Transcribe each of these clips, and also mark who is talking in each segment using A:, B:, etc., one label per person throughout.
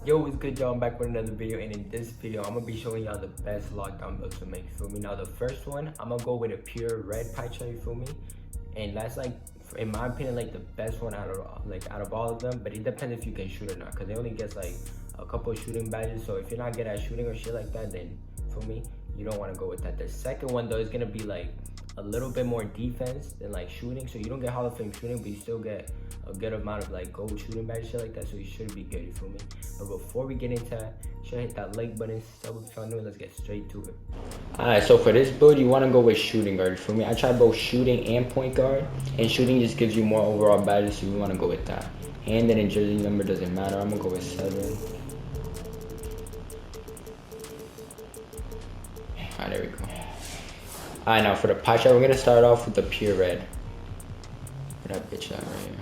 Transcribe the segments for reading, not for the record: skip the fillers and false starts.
A: Yo, what's good, y'all? I'm back with another video, and in this video I'm gonna be showing y'all the best lockdown builds to make, you feel me? Now the first one, I'm gonna go with a pure red pie chart, you feel me? And that's like, in my opinion, like the best one out of all of them, but it depends if you can shoot or not, because they only get like a couple of shooting badges. So if you're not good at shooting or shit like that, then feel me, you don't want to go with that. The second one though is gonna be like a little bit more defense than like shooting, so you don't get Hall of Fame shooting, but you still get a good amount of like gold shooting badges, shit like that, so you should be good, you feel me? But before we get into that, should hit that like button, sub if y'all new, and let's get straight to it. Alright, so for this build, you want to go with shooting guard, you feel me? I tried both shooting and point guard, and shooting just gives you more overall badges, so you want to go with that. And then in jersey number doesn't matter, I'm gonna go with 7. Alright, there we go. Alright, now for the pie chart, we're gonna start off with the pure red. Where that bitch at right here?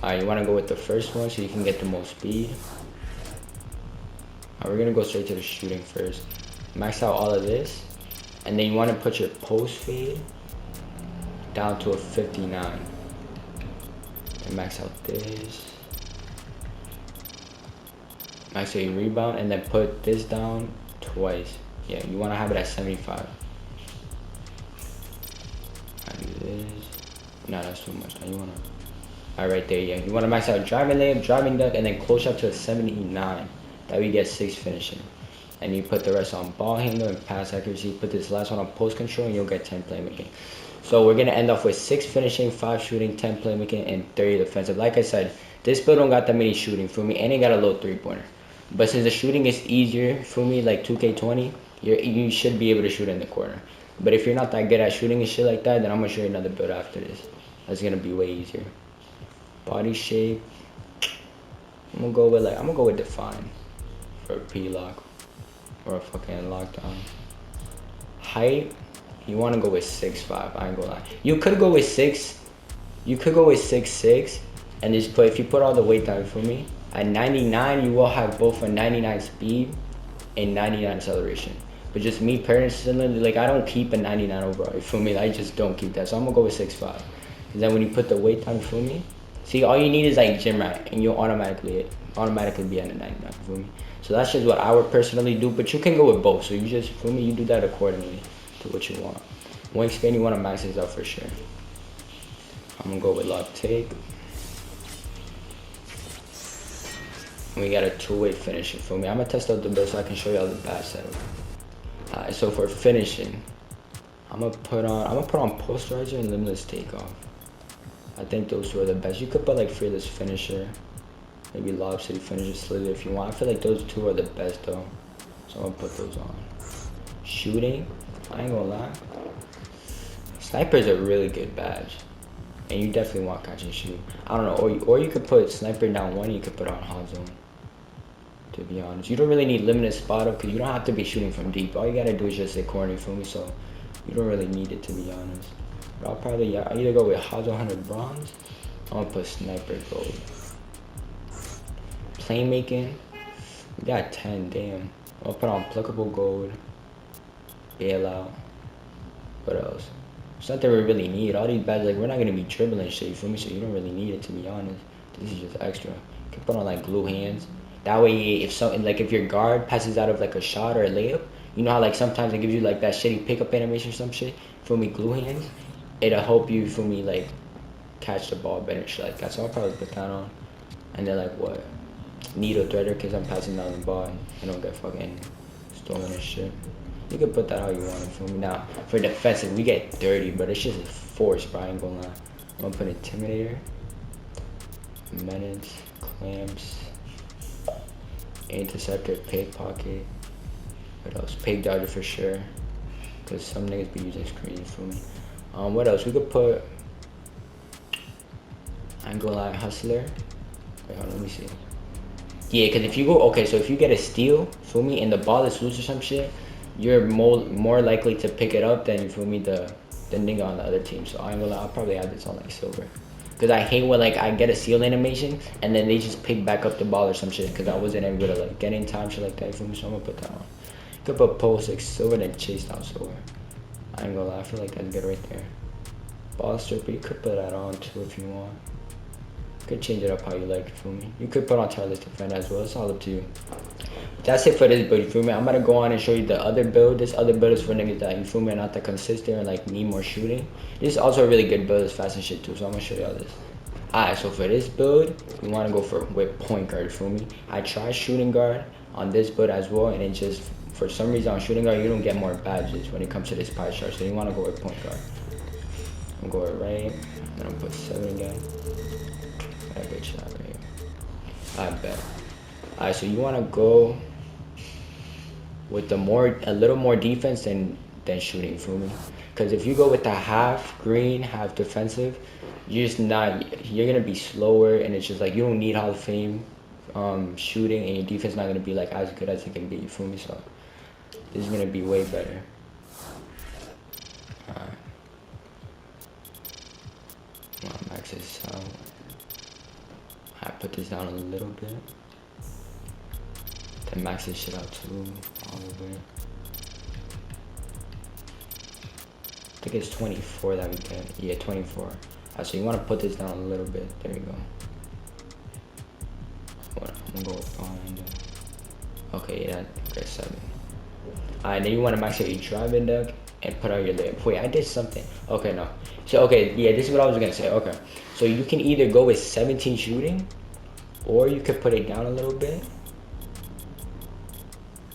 A: Alright, you wanna go with the first one so you can get the most speed. Alright, we're gonna go straight to the shooting first. Max out all of this, and then you wanna put your post fade down to a 59. And max out this. Max out your rebound, and then put this down twice. Yeah, you wanna have it at 75. No, that's too much. Now you wanna, right there, yeah. You wanna max out driving layup, driving dunk, and then close up to a 79. That way you get 6 finishing. And you put the rest on ball handle and pass accuracy. Put this last one on post control, and you'll get 10 playmaking. So we're gonna end off with 6 finishing, 5 shooting, 10 playmaking, and 30 defensive. Like I said, this build don't got that many shooting for me, and it got a low 3-pointer. But since the shooting is easier for me, like 2K20, you should be able to shoot in the corner. But if you're not that good at shooting and shit like that, then I'm gonna show you another build after this. That's gonna be way easier. Body shape, I'm gonna go with define for a P-lock or a fucking lockdown. Height, you wanna go with 6'5", I ain't gonna lie. You could go with 6'6", and just put, if you put all the weight down for me, at 99 you will have both a 99 speed and 99 acceleration. But just me personally, like I don't keep a 99 overall, you feel me? I just don't keep that, so I'm gonna go with 6'5". And then when you put the weight down, you feel me? See, all you need is like gym rat, and you'll automatically be at a 99, you feel me? So that's just what I would personally do, but you can go with both. So you just, feel me, you do that accordingly to what you want. Wingspan, you want to max this out for sure. I'm gonna go with lock take. And we got a 2-way finish, you feel me? I'm gonna test out the build so I can show y'all the badge setup. Alright, so for finishing, I'm gonna put on posterizer and limitless takeoff. I think those two are the best. You could put like fearless finisher, maybe lob city finisher, slither if you want. I feel like those two are the best though, so I'm gonna put those on. Shooting, I ain't gonna lie, sniper is a really good badge, and you definitely want catch and shoot. I don't know, or you could put sniper down 1. You could put on hot zone. To be honest, you don't really need limited spot up because you don't have to be shooting from deep. All you gotta do is just stay corny for me, so you don't really need it, to be honest. But I'll probably, yeah, I either go with hot zone 100 bronze. I'm gonna put sniper gold. Playmaking, we got 10. Damn. I'll put on pluckable gold. Bailout. What else? It's nothing we really need. All these badges, like, we're not gonna be dribbling shit, you feel me? So you don't really need it, to be honest. This is just extra. You can put on like glue hands. That way, if something, like if your guard passes out of like a shot or a layup, you know how like sometimes it gives you like that shitty pickup animation or some shit? Feel me? Glue hands. It'll help you, feel me, like catch the ball better, shit like that. So I'll probably put that on. And then like what? Needle threader, because I'm passing down the ball and I don't get fucking stolen and shit. You can put that how you want it, feel me? Now, for defensive, we get dirty, but it's just a force, bro. I ain't gonna lie. I'm gonna put Intimidator, Menace, Clamps, Interceptor, Pickpocket. What else? Pig Dodger for sure. Because some niggas be using screen, for me. What else? We could put, I ain't gonna lie, Hustler. Wait, hold on, let me see. Yeah, because if you go, okay, so if you get a steal, feel me, and the ball is loose or some shit, you're more likely to pick it up than, you feel me, the nigga on the other team. So I ain't gonna lie, I'll probably have this on like silver. Because I hate when like I get a seal animation and then they just pick back up the ball or some shit because I wasn't able to like get in time, shit like that, you feel me? So I'm gonna put that on. You could put post 6 silver then chase down silver. I ain't gonna lie, I feel like that's good right there. Ball stripper, you could put that on too if you want. You could change it up how you like, you feel me? You could put on tireless defend as well. It's all up to you. That's it for this build, you feel me? I'm gonna go on and show you the other build. This other build is for niggas that, you feel me, are not that consistent and like need more shooting. This is also a really good build. It's fast and shit too, so I'm gonna show y'all this. Alright, so for this build, you wanna go with point guard, you feel me? I tried shooting guard on this build as well, and it just, for some reason on shooting guard, you don't get more badges when it comes to this pie chart, so you wanna go with point guard. I'm going with right, and I'm gonna put 7 again. Got a good shot right here. I bet. Alright, so you wanna go with a little more defense than shooting, feel me? Because if you go with the half green, half defensive, you're gonna be slower, and it's just like you don't need Hall of Fame shooting, and your defense not gonna be like as good as it can be, you feel me? So this is gonna be way better. Alright. Max this out. I put this down a little bit. Then max this shit out too, all the way. I think it's 24 that we get. Yeah, 24. Alright, so you want to put this down a little bit. There you go. I'm gonna go behind it. Okay, yeah, okay, 7. Alright, then you want to max out your driving duck and put out your layup. Wait, I did something. Okay, no. So, okay, yeah, this is what I was gonna say. Okay, so you can either go with 17 shooting, or you could put it down a little bit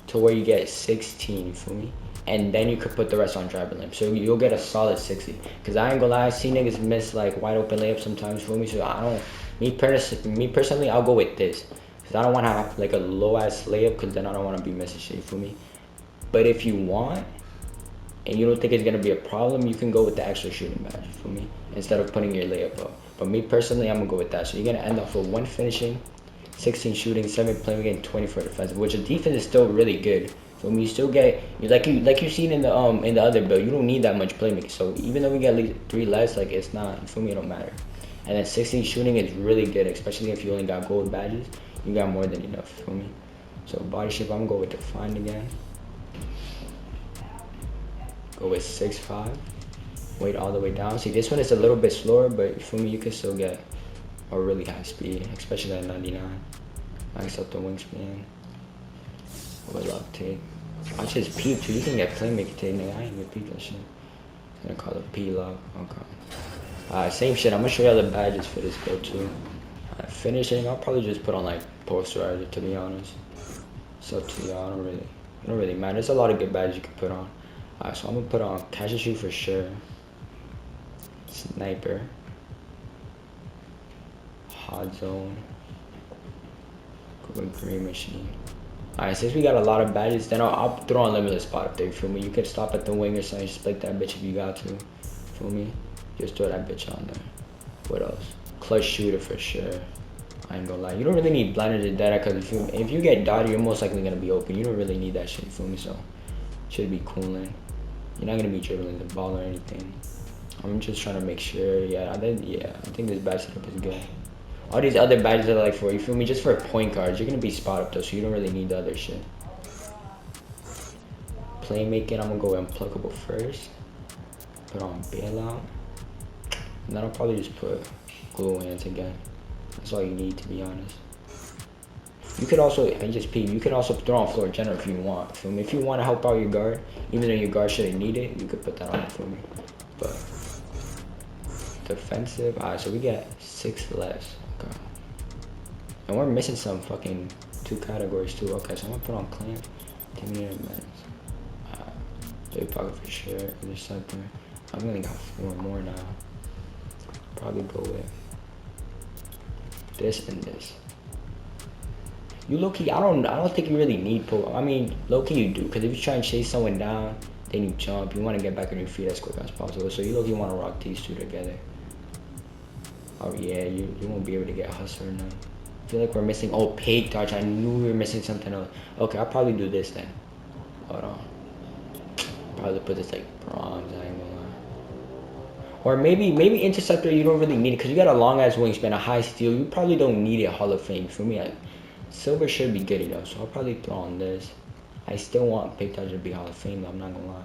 A: to where you get 16, you feel me? And then you could put the rest on dribbling. So you'll get a solid 60. Cause I ain't gonna lie, I see niggas miss like wide open layups sometimes, you feel me? So I don't, me personally, I'll go with this. Cause I don't wanna have like a low ass layup, cause then I don't wanna be missing shit, you feel me? But if you want, and you don't think it's gonna be a problem, you can go with the extra shooting badge, you feel me? Instead of putting your layup up. But me personally, I'm gonna go with that. So you're gonna end off with 1 finishing, 16 shooting, 7 playmaking, 24 defensive, which the defense is still really good. So you still get, like you seen in the other build, you don't need that much playmaking. So even though we get at least 3 less, like it's not, you feel me, it don't matter. And then 16 shooting is really good, especially if you only got gold badges. You got more than enough, you feel me? So body shape, I'm gonna go with defined again. Go with 6'5". Weight all the way down. See, this one is a little bit slower, but you feel me, you can still get a really high speed, especially at 99. Max up the wingspan. With lock take. I just peeped too. You can get playmaker take, nigga. I ain't even peeped that shit. I'm gonna call it P-lock. Okay. Alright, same shit. I'm gonna show y'all the badges for this build too. Finishing, I'll probably just put on like posterizer, to be honest. It's up to y'all. It don't really matter. There's a lot of good badges you can put on. Alright, so I'm gonna put on catch and shoot for sure. Sniper. Hot zone. Go with green machine. Alright, since we got a lot of badges, then I'll throw on limitless spot up there, feel me? You could stop at the wing or something, just split that bitch if you got to, feel me? Just throw that bitch on there. What else? Clutch shooter for sure. I ain't gonna lie. You don't really need blinders or dead eye, because if you get dotted, you're most likely gonna be open. You don't really need that shit, you feel me? So, should be cooling. You're not gonna be dribbling the ball or anything. I'm just trying to make sure, I think this badge setup is good. All these other badges are like for, you feel me, just for point guards. You're gonna be spot up though, so you don't really need the other shit. Playmaking, I'm gonna go unpluckable first. Put on bailout. And then I'll probably just put glue hands again. That's all you need, to be honest. You could also, you could also throw on floor general if you want. Feel me? If you want to help out your guard, even though your guard shouldn't need it, you could put that on for me. But defensive, alright, so we get 6 less. Okay. And we're missing some fucking 2 categories too. Okay, so I'm gonna put on clamp, intimidator, minutes. Big pocket for sure. Other side there. I'm gonna got 4 more now. Probably go with this and this. You low-key, I don't think you really need pull. I mean, low-key you do, because if you try and chase someone down, then you jump, you want to get back on your feet as quick as possible. So you low-key want to rock these 2 together. Oh yeah, you won't be able to get hustler now. I feel like we're missing, oh, pig dodge. I knew we were missing something else. Okay, I'll probably do this then. Hold on. Probably put this like bronze, I ain't gonna lie. Or maybe interceptor, you don't really need it, because you got a long ass wingspan, a high steal. You probably don't need it Hall of Fame. For me, silver should be good enough, so I'll probably throw on this. I still want pig dodge to be Hall of Fame, though, I'm not gonna lie.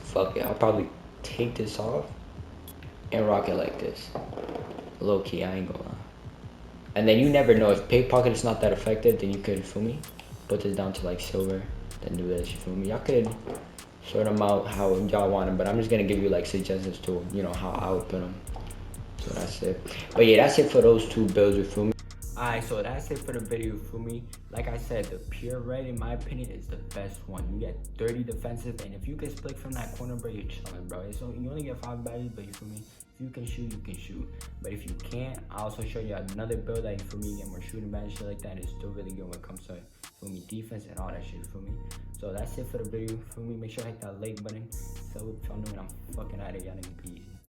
A: Fuck it, I'll probably take this off and rock it like this. Low key, I ain't gonna lie. And then you never know, if pickpocket is not that effective, then you could, feel me, put this down to like silver, then do this, you feel me? Y'all could sort them out how y'all want them, but I'm just gonna give you like suggestions to, you know, how I would put them. So that's it. But yeah, that's it for those two builds, you feel me? Alright, so that's it for the video, for me. Like I said, the pure red, in my opinion, is the best one. You get 30 defensive, and if you can split from that corner, bro, you're chilling, bro. So you only get 5 badges, but you feel me? If you can shoot, you can shoot. But if you can't, I'll also show you another build that, you feel me, get more shooting badges, shit like that, and it's still really good when it comes to, feel me, defense and all that shit, feel me? So that's it for the video, feel me? Make sure to hit that like button. So if y'all know what I'm fucking out of, y'all nigga, peace.